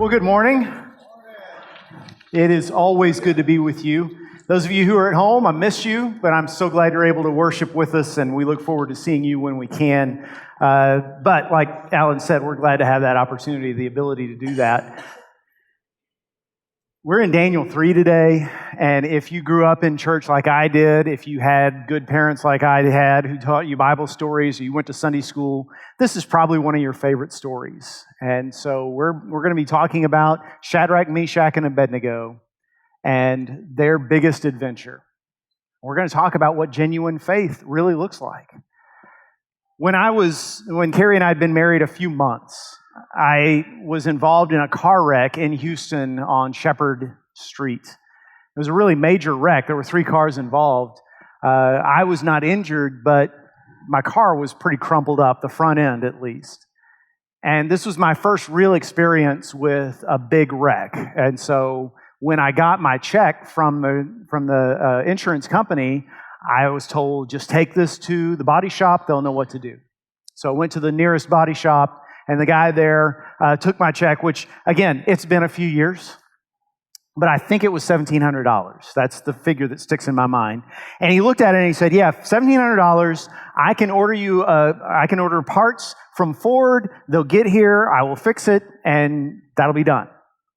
Well, good morning. It is always good to be with you. Those of you who are at home, I miss you, but I'm so glad you're able to worship with us, and we look forward to seeing you when we can. But like Alan said, we're glad to have that opportunity, the ability to do that. We're in Daniel 3 today, and if you grew up in church like I did, if you had good parents like I had who taught you Bible stories, or you went to Sunday school, this is probably one of your favorite stories. And so we're going to be talking about Shadrach, Meshach, and Abednego and their biggest adventure. We're going to talk about what genuine faith really looks like. When Carrie and I had been married a few months, I was involved in a car wreck in Houston on Shepherd Street. It was a really major wreck. There were 3 cars involved. I was not injured, but my car was pretty crumpled up, the front end at least. And this was my first real experience with a big wreck. And so when I got my check from the insurance company, I was told, just take this to the body shop, they'll know what to do. So I went to the nearest body shop, and the guy there took my check, which, again, it's been a few years, but I think it was $1,700. That's the figure that sticks in my mind. And he looked at it and he said, yeah, $1,700, I can order parts from Ford, they'll get here, I will fix it, and that'll be done.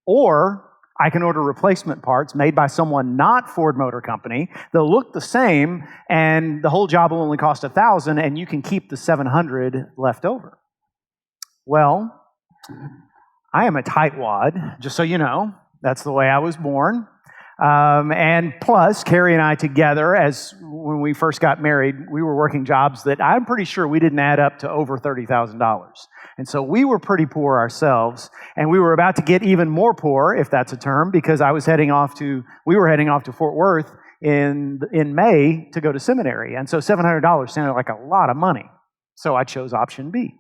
Or I can order replacement parts made by someone not Ford Motor Company. They'll look the same, and the whole job will only cost $1,000, and you can keep the $700 left over. Well, I am a tightwad, just so you know. That's the way I was born. And plus, Carrie and I together, when we first got married, we were working jobs that I'm pretty sure we didn't add up to over $30,000. And so we were pretty poor ourselves, and we were about to get even more poor, if that's a term, because we were heading off to Fort Worth in May to go to seminary. And so $700 sounded like a lot of money. So I chose option B.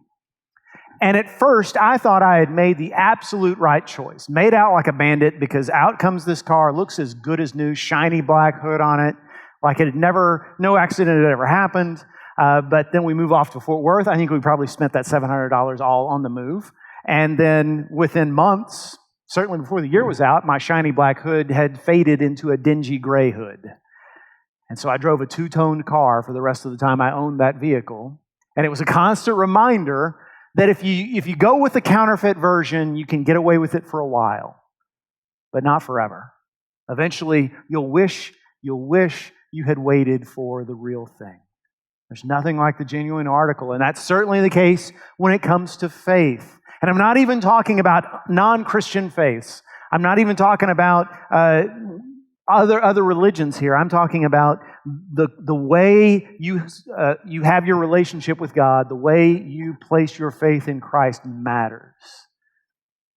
And at first, I thought I had made the absolute right choice. Made out like a bandit, because out comes this car, looks as good as new, shiny black hood on it, like no accident had ever happened. But then we move off to Fort Worth. I think we probably spent that $700 all on the move. And then within months, certainly before the year was out, my shiny black hood had faded into a dingy gray hood. And so I drove a 2-toned car for the rest of the time I owned that vehicle. And it was a constant reminder that if you go with the counterfeit version, you can get away with it for a while, but not forever. Eventually, you'll wish you had waited for the real thing. There's nothing like the genuine article, and that's certainly the case when it comes to faith. And I'm not even talking about non-Christian faiths. I'm not even talking about other religions here. I'm talking about the way you have your relationship with God, the way you place your faith in Christ matters.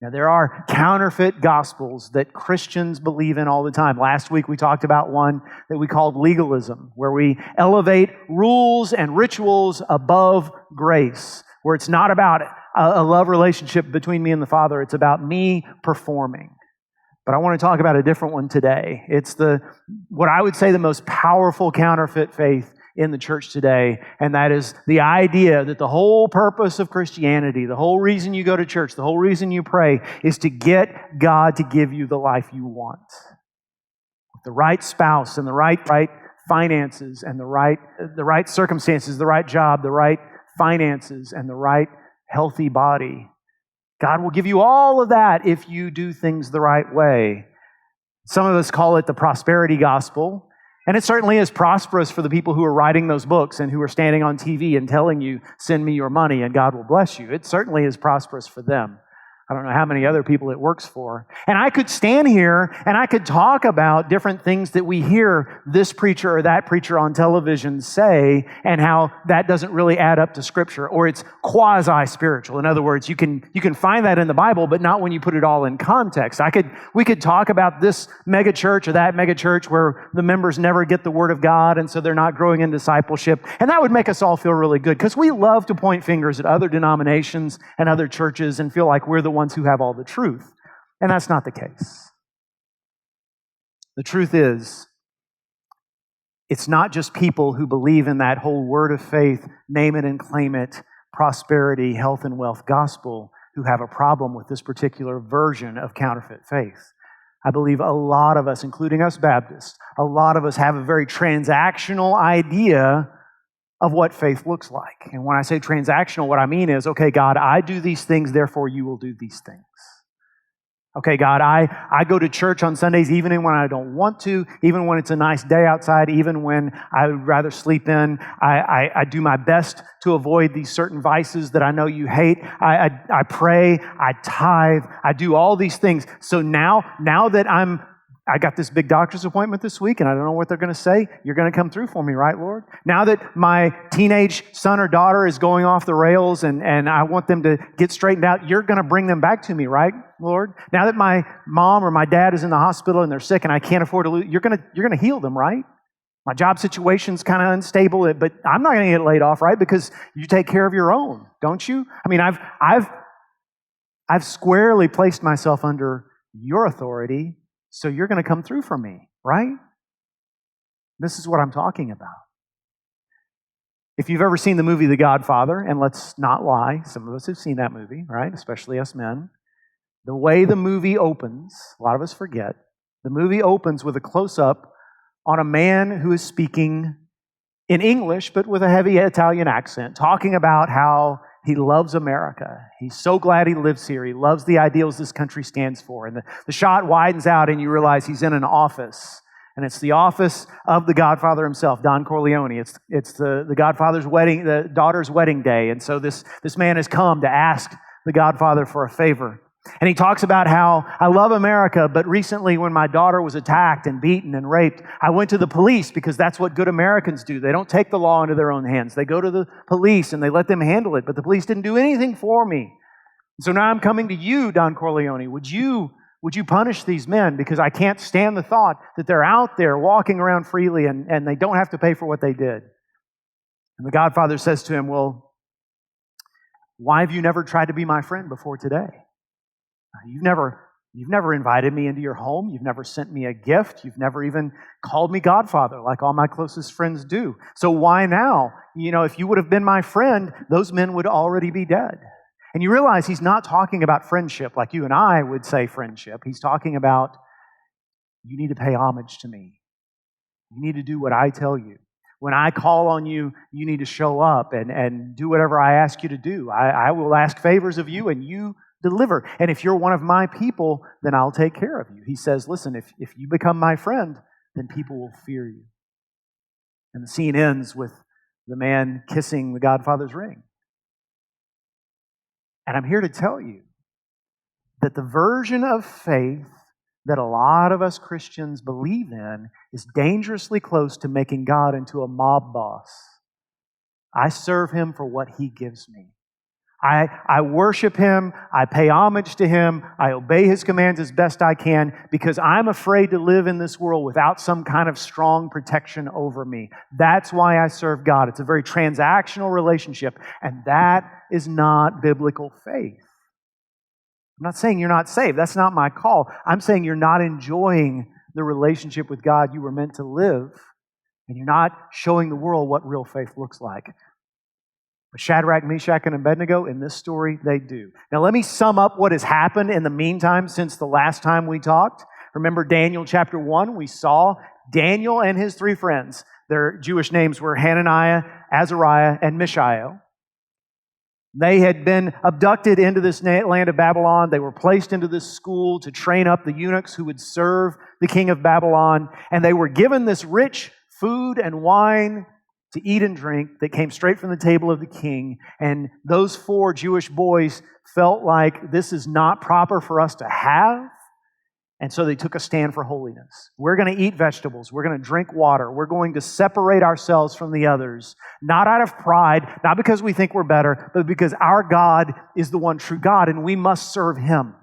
Now, there are counterfeit gospels that Christians believe in all the time. Last week we talked about one that we called legalism, where we elevate rules and rituals above grace, where it's not about a love relationship between me and the Father, it's about me performing. But I want to talk about a different one today. It's what I would say the most powerful counterfeit faith in the church today, and that is the idea that the whole purpose of Christianity, the whole reason you go to church, the whole reason you pray, is to get God to give you the life you want. The right spouse and the right finances and the right circumstances, the right job, the right finances and the right healthy body. God will give you all of that if you do things the right way. Some of us call it the prosperity gospel, and it certainly is prosperous for the people who are writing those books and who are standing on TV and telling you, send me your money and God will bless you. It certainly is prosperous for them. I don't know how many other people it works for. And I could stand here and I could talk about different things that we hear this preacher or that preacher on television say, and how that doesn't really add up to Scripture, or it's quasi-spiritual. In other words, you can find that in the Bible, but not when you put it all in context. We could talk about this mega church or that mega church where the members never get the Word of God, and so they're not growing in discipleship. And that would make us all feel really good, because we love to point fingers at other denominations and other churches and feel like we're the ones who have all the truth. And that's not the case. The truth is, it's not just people who believe in that whole word of faith, name it and claim it, prosperity, health and wealth gospel who have a problem with this particular version of counterfeit faith. I believe a lot of us, including us Baptists, a lot of us have a very transactional idea of what faith looks like. And when I say transactional, what I mean is, okay, God, I do these things, therefore you will do these things. Okay, God, I go to church on Sundays even when I don't want to, even when it's a nice day outside, even when I would rather sleep in. I do my best to avoid these certain vices that I know you hate. I pray, I tithe, I do all these things. So now that I got this big doctor's appointment this week, and I don't know what they're going to say. You're going to come through for me, right, Lord? Now that my teenage son or daughter is going off the rails and I want them to get straightened out, you're going to bring them back to me, right, Lord? Now that my mom or my dad is in the hospital and they're sick and I can't afford to lose, you're going to heal them, right? My job situation's kind of unstable, but I'm not going to get laid off, right? Because you take care of your own, don't you? I mean, I've squarely placed myself under your authority. So you're going to come through for me, right? This is what I'm talking about. If you've ever seen the movie The Godfather, and let's not lie, some of us have seen that movie, right? Especially us men. The way the movie opens, a lot of us forget, the movie opens with a close-up on a man who is speaking in English, but with a heavy Italian accent, talking about how he loves America. He's so glad he lives here. He loves the ideals this country stands for. And the shot widens out and you realize he's in an office. And it's the office of the Godfather himself, Don Corleone. It's the Godfather's wedding, the daughter's wedding day. And so this man has come to ask the Godfather for a favor. And he talks about how I love America, but recently when my daughter was attacked and beaten and raped, I went to the police because that's what good Americans do. They don't take the law into their own hands. They go to the police and they let them handle it, but the police didn't do anything for me. So now I'm coming to you, Don Corleone. Would you punish these men? Because I can't stand the thought that they're out there walking around freely and they don't have to pay for what they did. And the Godfather says to him, well, why have you never tried to be my friend before today? You've never invited me into your home. You've never sent me a gift. You've never even called me Godfather like all my closest friends do. So why now? You know, if you would have been my friend, those men would already be dead. And you realize he's not talking about friendship like you and I would say friendship. He's talking about you need to pay homage to me. You need to do what I tell you. When I call on you, you need to show up and do whatever I ask you to do. I will ask favors of you and you deliver. And if you're one of my people, then I'll take care of you. He says, listen, if you become my friend, then people will fear you. And the scene ends with the man kissing the Godfather's ring. And I'm here to tell you that the version of faith that a lot of us Christians believe in is dangerously close to making God into a mob boss. I serve Him for what He gives me. I worship Him, I pay homage to Him, I obey His commands as best I can because I'm afraid to live in this world without some kind of strong protection over me. That's why I serve God. It's a very transactional relationship, and that is not biblical faith. I'm not saying you're not saved. That's not my call. I'm saying you're not enjoying the relationship with God you were meant to live, and you're not showing the world what real faith looks like. But Shadrach, Meshach, and Abednego, in this story, they do. Now let me sum up what has happened in the meantime since the last time we talked. Remember Daniel chapter 1? We saw Daniel and his three friends. Their Jewish names were Hananiah, Azariah, and Mishael. They had been abducted into this land of Babylon. They were placed into this school to train up the eunuchs who would serve the king of Babylon. And they were given this rich food and wine to eat and drink that came straight from the table of the king. And those four Jewish boys felt like this is not proper for us to have. And so they took a stand for holiness. We're going to eat vegetables. We're going to drink water. We're going to separate ourselves from the others, not out of pride, not because we think we're better, but because our God is the one true God and we must serve Him.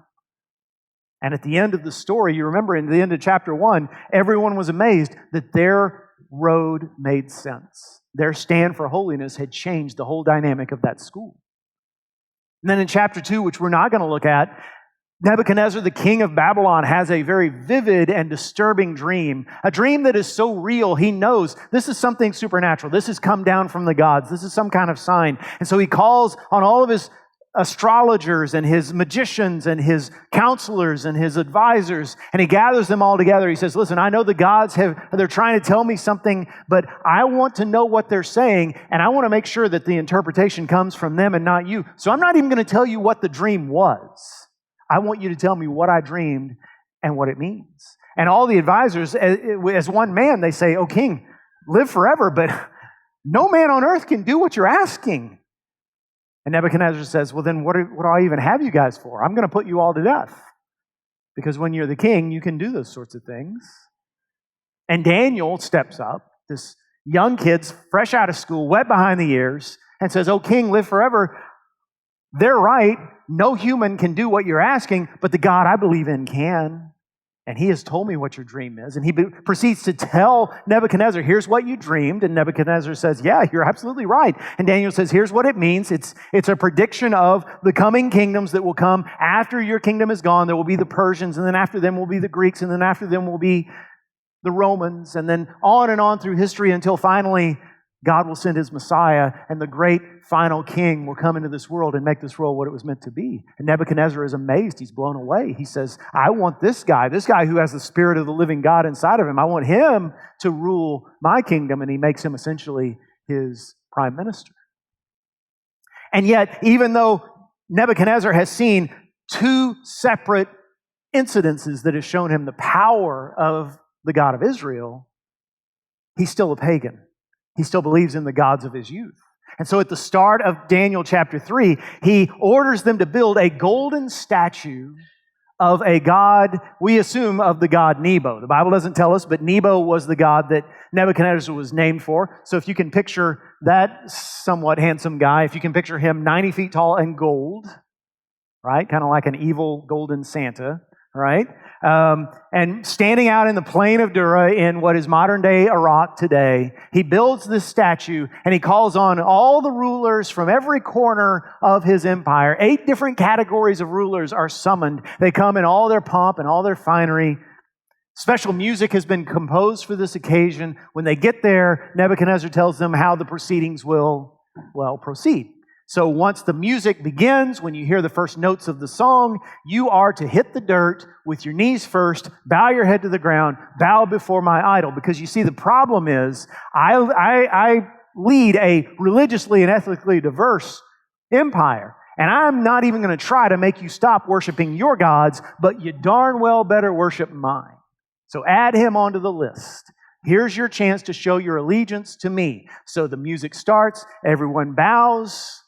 And at the end of the story, you remember in the end of chapter 1, everyone was amazed that their road made sense. Their stand for holiness had changed the whole dynamic of that school. And then in chapter 2, which we're not going to look at, Nebuchadnezzar, the king of Babylon, has a very vivid and disturbing dream. A dream that is so real, he knows this is something supernatural. This has come down from the gods. This is some kind of sign. And so he calls on all of his astrologers and his magicians and his counselors and his advisors, and he gathers them all together. He says, listen, I know the gods they're trying to tell me something, but I want to know what they're saying, and I want to make sure that the interpretation comes from them and not you. So I'm not even going to tell you what the dream was. I want you to tell me what I dreamed and what it means. And all the advisors, as one man, they say, "O king, live forever, but no man on earth can do what you're asking." And Nebuchadnezzar says, well, then what do I even have you guys for? I'm going to put you all to death. Because when you're the king, you can do those sorts of things. And Daniel steps up, this young kid's fresh out of school, wet behind the ears, and says, "O king, live forever." They're right. No human can do what you're asking, but the God I believe in can. And he has told me what your dream is. And he proceeds to tell Nebuchadnezzar, here's what you dreamed. And Nebuchadnezzar says, yeah, you're absolutely right. And Daniel says, here's what it means. It's a prediction of the coming kingdoms that will come after your kingdom is gone. There will be the Persians, and then after them will be the Greeks, and then after them will be the Romans, and then on through history until finally God will send his Messiah, and the great final king will come into this world and make this world what it was meant to be. And Nebuchadnezzar is amazed. He's blown away. He says, I want this guy who has the Spirit of the living God inside of him. I want him to rule my kingdom. And he makes him essentially his prime minister. And yet, even though Nebuchadnezzar has seen two separate incidences that have shown him the power of the God of Israel, he's still a pagan. He still believes in the gods of his youth. And so at the start of Daniel chapter 3, he orders them to build a golden statue of a god, we assume of the god Nebo. The Bible doesn't tell us, but Nebo was the god that Nebuchadnezzar was named for. So if you can picture that somewhat handsome guy, if you can picture him 90 feet tall and gold, right? Kind of like an evil golden Santa, right? And standing out in the plain of Dura in what is modern-day Iraq today, he builds this statue and he calls on all the rulers from every corner of his empire. 8 different categories of rulers are summoned. They come in all their pomp and all their finery. Special music has been composed for this occasion. When they get there, Nebuchadnezzar tells them how the proceedings will, proceed. So once the music begins, when you hear the first notes of the song, you are to hit the dirt with your knees first, bow your head to the ground, bow before my idol. Because you see, the problem is, I lead a religiously and ethically diverse empire. And I'm not even going to try to make you stop worshiping your gods, but you darn well better worship mine. So add him onto the list. Here's your chance to show your allegiance to me. So the music starts, everyone bows.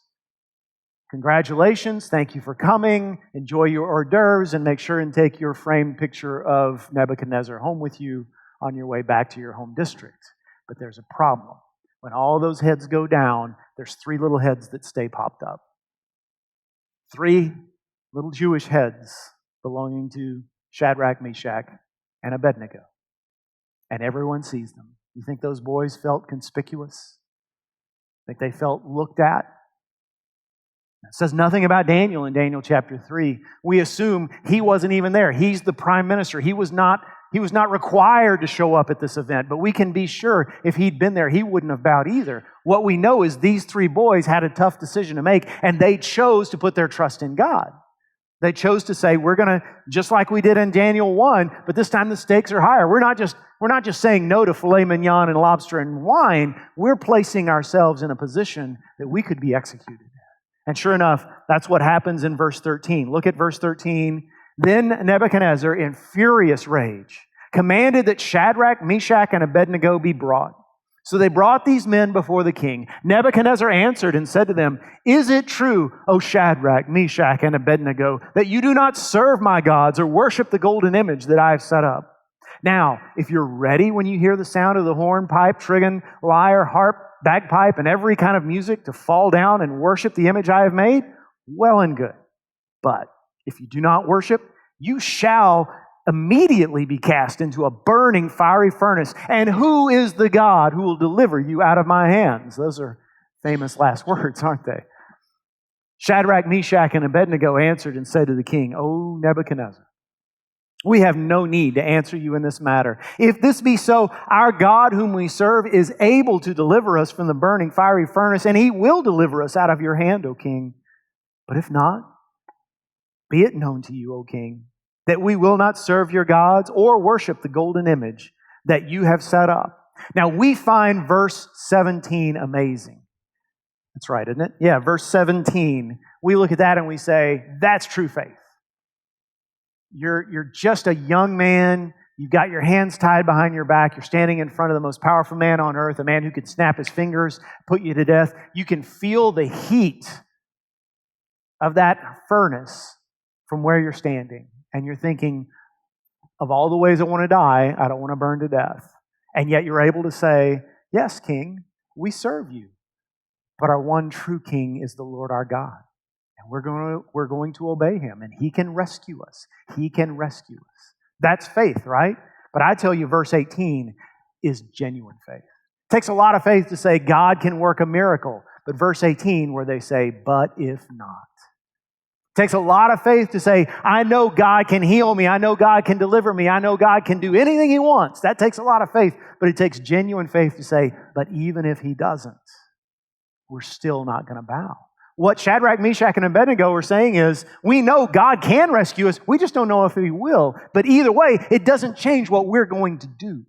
Congratulations, thank you for coming. Enjoy your hors d'oeuvres and make sure and take your framed picture of Nebuchadnezzar home with you on your way back to your home district. But there's a problem. When all those heads go down, there's 3 little heads that stay popped up. 3 little Jewish heads belonging to Shadrach, Meshach, and Abednego. And everyone sees them. You think those boys felt conspicuous? Think they felt looked at? It says nothing about Daniel in Daniel chapter 3. We assume he wasn't even there. He's the prime minister. He was not required to show up at this event, but we can be sure if he'd been there, he wouldn't have bowed either. What we know is these 3 boys had a tough decision to make, and they chose to put their trust in God. They chose to say, we're going to, just like we did in Daniel 1, but this time the stakes are higher. We're not just saying no to filet mignon and lobster and wine. We're placing ourselves in a position that we could be executed. And sure enough, that's what happens in verse 13. Look at verse 13. Then Nebuchadnezzar, in furious rage, commanded that Shadrach, Meshach, and Abednego be brought. So they brought these men before the king. Nebuchadnezzar answered and said to them, Is it true, O Shadrach, Meshach, and Abednego, that you do not serve my gods or worship the golden image that I have set up? Now, if you're ready when you hear the sound of the horn, pipe, trigon, lyre, harp, bagpipe, and every kind of music to fall down and worship the image I have made, well and good. But if you do not worship, you shall immediately be cast into a burning fiery furnace. And who is the God who will deliver you out of my hands? Those are famous last words, aren't they? Shadrach, Meshach, and Abednego answered and said to the king, O Nebuchadnezzar, we have no need to answer you in this matter. If this be so, our God whom we serve is able to deliver us from the burning fiery furnace, and he will deliver us out of your hand, O king. But if not, be it known to you, O king, that we will not serve your gods or worship the golden image that you have set up. Now, we find verse 17 amazing. That's right, isn't it? Yeah, verse 17. We look at that and we say, that's true faith. You're just a young man. You've got your hands tied behind your back. You're standing in front of the most powerful man on earth, a man who could snap his fingers, put you to death. You can feel the heat of that furnace from where you're standing. And you're thinking, of all the ways I want to die, I don't want to burn to death. And yet you're able to say, yes, King, we serve you. But our one true King is the Lord our God. And we're going to obey Him. And He can rescue us. He can rescue us. That's faith, right? But I tell you, verse 18 is genuine faith. It takes a lot of faith to say God can work a miracle. But verse 18 where they say, but if not. It takes a lot of faith to say, I know God can heal me. I know God can deliver me. I know God can do anything He wants. That takes a lot of faith. But it takes genuine faith to say, but even if He doesn't, we're still not going to bow. What Shadrach, Meshach, and Abednego are saying is, we know God can rescue us. We just don't know if He will. But either way, it doesn't change what we're going to do.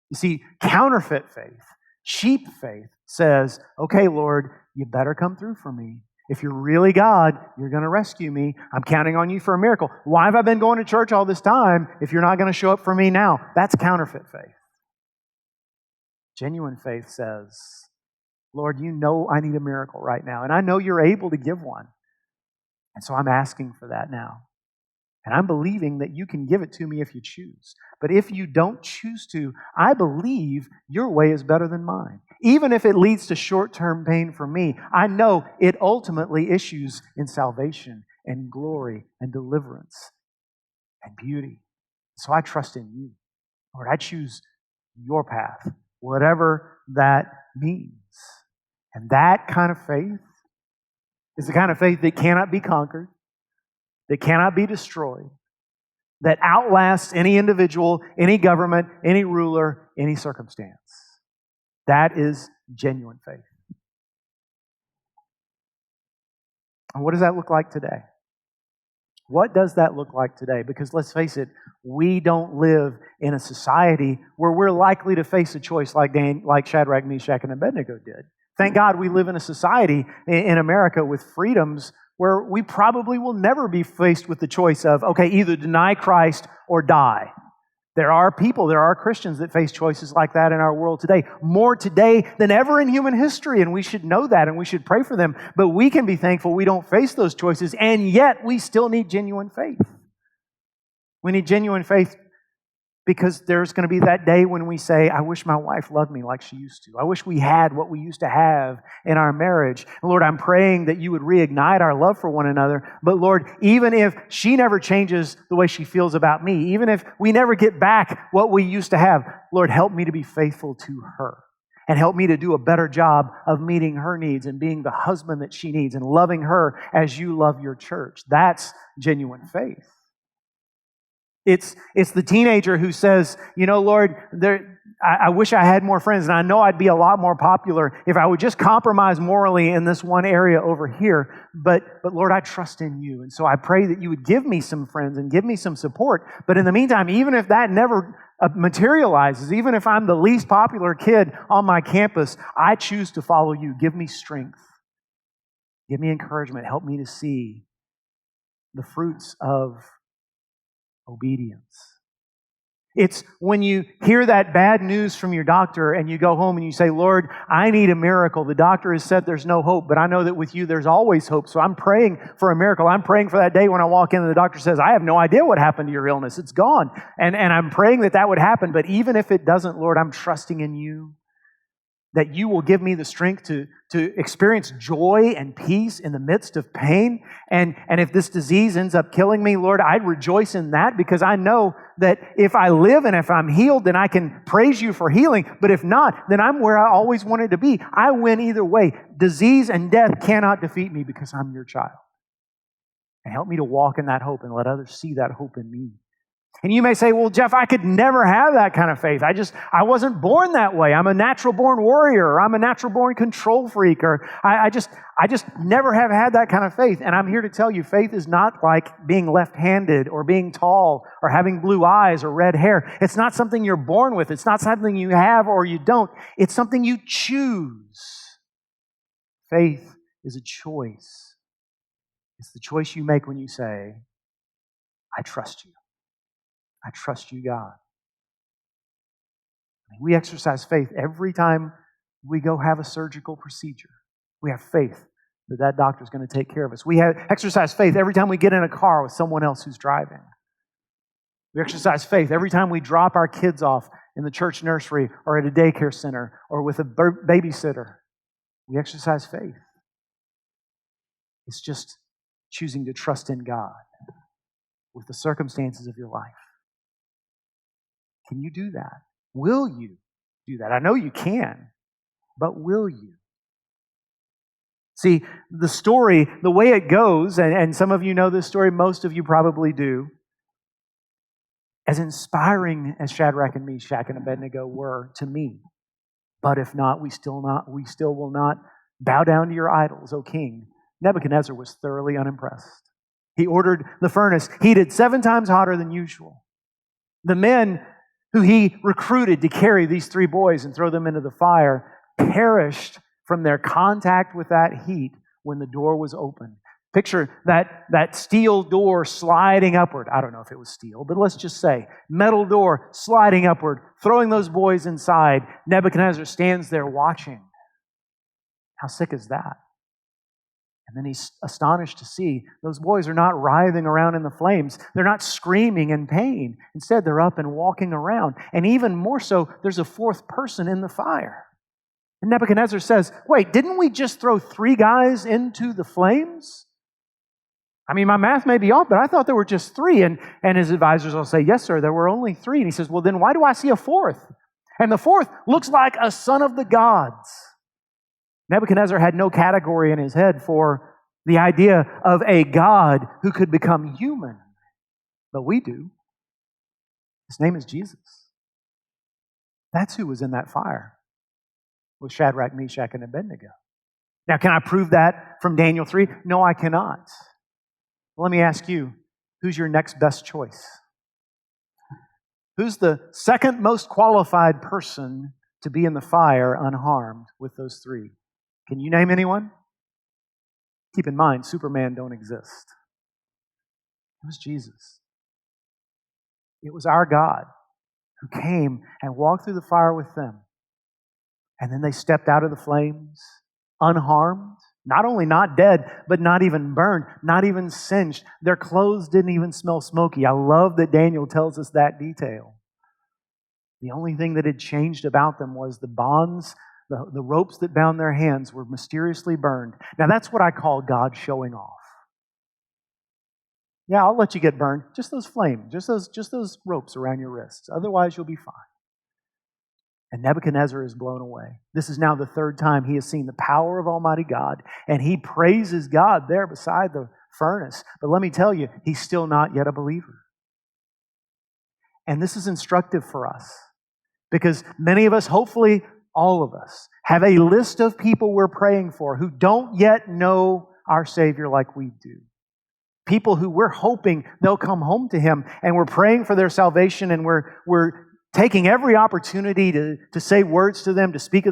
You see, counterfeit faith, cheap faith says, okay, Lord, you better come through for me. If you're really God, you're going to rescue me. I'm counting on you for a miracle. Why have I been going to church all this time if you're not going to show up for me now? That's counterfeit faith. Genuine faith says, Lord, you know I need a miracle right now, and I know you're able to give one. And so I'm asking for that now. And I'm believing that you can give it to me if you choose. But if you don't choose to, I believe your way is better than mine. Even if it leads to short-term pain for me, I know it ultimately issues in salvation and glory and deliverance and beauty. So I trust in you. Lord, I choose your path, whatever that means. And that kind of faith is the kind of faith that cannot be conquered, that cannot be destroyed, that outlasts any individual, any government, any ruler, any circumstance. That is genuine faith. And what does that look like today? What does that look like today? Because let's face it, we don't live in a society where we're likely to face a choice like Shadrach, Meshach, and Abednego did. Thank God we live in a society in America with freedoms where we probably will never be faced with the choice of, okay, either deny Christ or die. There are Christians that face choices like that in our world today. More today than ever in human history, and we should know that and we should pray for them. But we can be thankful we don't face those choices, and yet we still need genuine faith. We need genuine faith because there's going to be that day when we say, I wish my wife loved me like she used to. I wish we had what we used to have in our marriage. And Lord, I'm praying that you would reignite our love for one another. But Lord, even if she never changes the way she feels about me, even if we never get back what we used to have, Lord, help me to be faithful to her. And help me to do a better job of meeting her needs and being the husband that she needs and loving her as you love your church. That's genuine faith. It's the teenager who says, Lord, I wish I had more friends, and I know I'd be a lot more popular if I would just compromise morally in this one area over here. But Lord, I trust in you. And so I pray that you would give me some friends and give me some support. But in the meantime, even if that never materializes, even if I'm the least popular kid on my campus, I choose to follow you. Give me strength. Give me encouragement. Help me to see the fruits of obedience. It's when you hear that bad news from your doctor and you go home and you say, Lord, I need a miracle. The doctor has said there's no hope, but I know that with you there's always hope. So I'm praying for a miracle. I'm praying for that day when I walk in and the doctor says, I have no idea what happened to your illness. It's gone. And I'm praying that would happen. But even if it doesn't, Lord, I'm trusting in you that you will give me the strength to experience joy and peace in the midst of pain. And if this disease ends up killing me, Lord, I'd rejoice in that because I know that if I live and if I'm healed, then I can praise you for healing. But if not, then I'm where I always wanted to be. I win either way. Disease and death cannot defeat me because I'm your child. And help me to walk in that hope and let others see that hope in me. And you may say, well, Jeff, I could never have that kind of faith. I wasn't born that way. I'm a natural born warrior, or I'm a natural born control freak, or I just never have had that kind of faith. And I'm here to tell you, faith is not like being left-handed or being tall or having blue eyes or red hair. It's not something you're born with. It's not something you have or you don't. It's something you choose. Faith is a choice. It's the choice you make when you say, I trust you. I trust you, God. We exercise faith every time we go have a surgical procedure. We have faith that that doctor's going to take care of us. We exercise faith every time we get in a car with someone else who's driving. We exercise faith every time we drop our kids off in the church nursery or at a daycare center or with a babysitter. We exercise faith. It's just choosing to trust in God with the circumstances of your life. Can you do that? Will you do that? I know you can, but will you? See, the story, the way it goes, and some of you know this story, most of you probably do, as inspiring as Shadrach and Meshach and Abednego were to me. But if not, we still will not bow down to your idols, O king. Nebuchadnezzar was thoroughly unimpressed. He ordered the furnace heated 7 times hotter than usual. The men who he recruited to carry these 3 boys and throw them into the fire perished from their contact with that heat when the door was opened. Picture that steel door sliding upward. I don't know if it was steel, but let's just say metal door sliding upward, throwing those boys inside. Nebuchadnezzar stands there watching. How sick is that? And then he's astonished to see those boys are not writhing around in the flames. They're not screaming in pain. Instead, they're up and walking around. And even more so, there's a 4th person in the fire. And Nebuchadnezzar says, wait, didn't we just throw 3 guys into the flames? I mean, my math may be off, but I thought there were just 3. And his advisors will say, yes, sir, there were only 3. And he says, well, then why do I see a 4th? And the 4th looks like a son of the gods. Nebuchadnezzar had no category in his head for the idea of a God who could become human. But we do. His name is Jesus. That's who was in that fire with Shadrach, Meshach, and Abednego. Now, can I prove that from Daniel 3? No, I cannot. Let me ask you, who's your next best choice? Who's the second most qualified person to be in the fire unharmed with those 3? Can you name anyone? Keep in mind, Superman don't exist. It was Jesus. It was our God who came and walked through the fire with them. And then they stepped out of the flames, unharmed, not only not dead, but not even burned, not even singed. Their clothes didn't even smell smoky. I love that Daniel tells us that detail. The only thing that had changed about them was the bonds. The ropes that bound their hands were mysteriously burned. Now that's what I call God showing off. Yeah, I'll let you get burned. Just those flames, just those ropes around your wrists. Otherwise, you'll be fine. And Nebuchadnezzar is blown away. This is now the 3rd time he has seen the power of Almighty God, and he praises God there beside the furnace. But let me tell you, he's still not yet a believer. And this is instructive for us, because many of us, hopefully all of us, have a list of people we're praying for who don't yet know our Savior like we do. People who we're hoping they'll come home to Him, and we're praying for their salvation, and we're taking every opportunity to say words to them, to speak to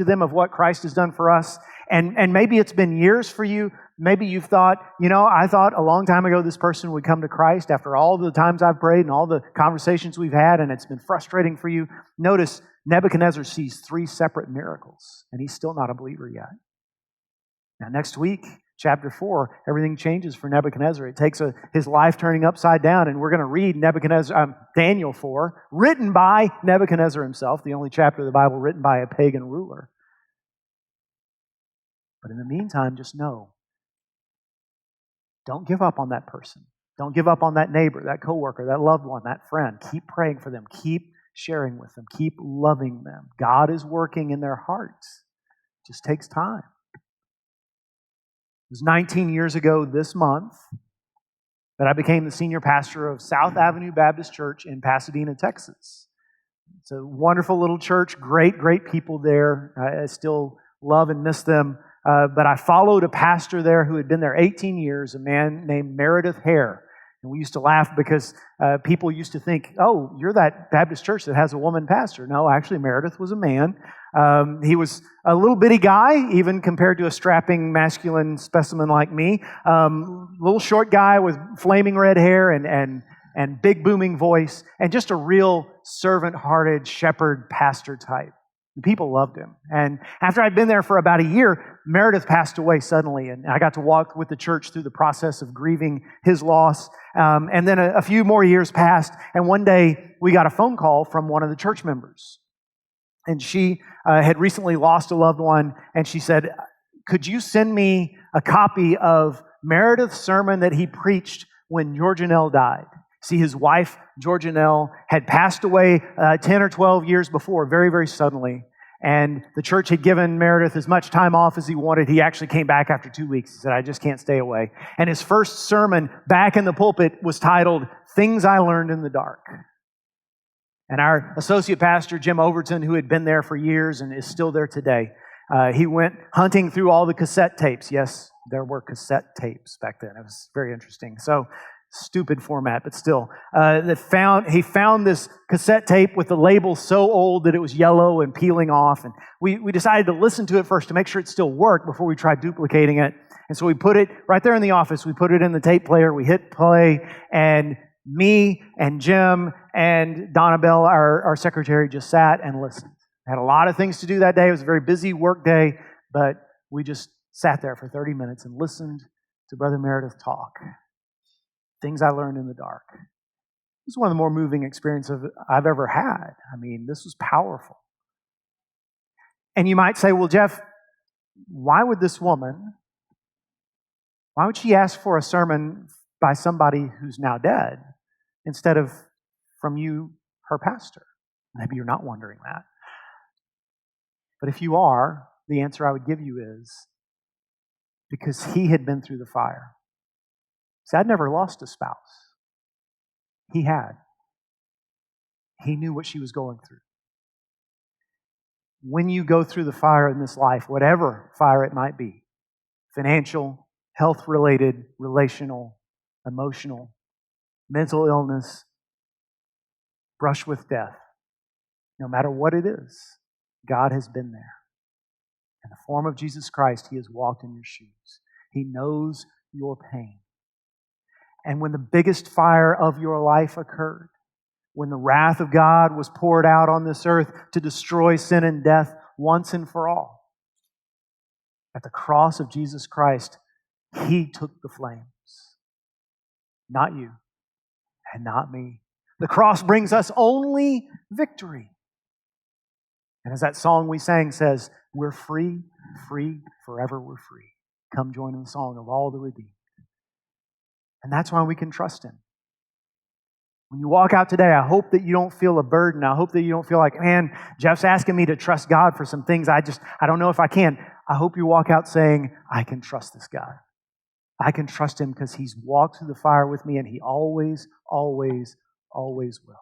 them of what Christ has done for us. And maybe it's been years for you. Maybe you've thought, I thought a long time ago this person would come to Christ after all the times I've prayed and all the conversations we've had, and it's been frustrating for you. Notice Nebuchadnezzar sees 3 separate miracles, and he's still not a believer yet. Now, next week, chapter 4, everything changes for Nebuchadnezzar. It takes his life turning upside down, and we're going to read Daniel 4, written by Nebuchadnezzar himself, the only chapter of the Bible written by a pagan ruler. But in the meantime, just know, don't give up on that person. Don't give up on that neighbor, that coworker, that loved one, that friend. Keep praying for them. Keep sharing with them. Keep loving them. God is working in their hearts. It just takes time. It was 19 years ago this month that I became the senior pastor of South Avenue Baptist Church in Pasadena, Texas. It's a wonderful little church, great, great people there. I still love and miss them. But I followed a pastor there who had been there 18 years, a man named Meredith Hare. And we used to laugh because people used to think, oh, you're that Baptist church that has a woman pastor. No, actually, Meredith was a man. He was a little bitty guy, even compared to a strapping masculine specimen like me. Little short guy with flaming red hair and big booming voice, and just a real servant-hearted shepherd pastor type. And people loved him. And after I'd been there for about a year, Meredith passed away suddenly, and I got to walk with the church through the process of grieving his loss. And then a few more years passed, and one day we got a phone call from one of the church members. And she had recently lost a loved one, and she said, could you send me a copy of Meredith's sermon that he preached when Georgianelle died? See, his wife, Georgianelle, had passed away 10 or 12 years before, very, very suddenly. And the church had given Meredith as much time off as he wanted. He actually came back after 2 weeks. He said, I just can't stay away. And his first sermon back in the pulpit was titled, Things I Learned in the Dark. And our associate pastor, Jim Overton, who had been there for years and is still there today, he went hunting through all the cassette tapes. Yes, there were cassette tapes back then. It was very interesting. So, stupid format, but still. He found this cassette tape with the label so old that it was yellow and peeling off. And we decided to listen to it first to make sure it still worked before we tried duplicating it. And so we put it right there in the office. We put it in the tape player. We hit play. And me and Jim and Donna Bell, our secretary, just sat and listened. Had a lot of things to do that day. It was a very busy work day, but we just sat there for 30 minutes and listened to Brother Meredith talk. Things I learned in the dark. This is one of the more moving experiences I've ever had. I mean, this was powerful. And you might say, well, Jeff, why would she ask for a sermon by somebody who's now dead instead of from you, her pastor? Maybe you're not wondering that. But if you are, the answer I would give you is because he had been through the fire. See, I'd never lost a spouse. He had. He knew what she was going through. When you go through the fire in this life, whatever fire it might be, financial, health-related, relational, emotional, mental illness, brush with death, no matter what it is, God has been there. In the form of Jesus Christ, He has walked in your shoes. He knows your pain. And when the biggest fire of your life occurred, when the wrath of God was poured out on this earth to destroy sin and death once and for all, at the cross of Jesus Christ, He took the flames. Not you and not me. The cross brings us only victory. And as that song we sang says, we're free, free, forever we're free. Come join in the song of all the redeemed. And that's why we can trust Him. When you walk out today, I hope that you don't feel a burden. I hope that you don't feel like, man, Jeff's asking me to trust God for some things I don't know if I can. I hope you walk out saying, I can trust this God. I can trust Him because He's walked through the fire with me and He always, always, always will.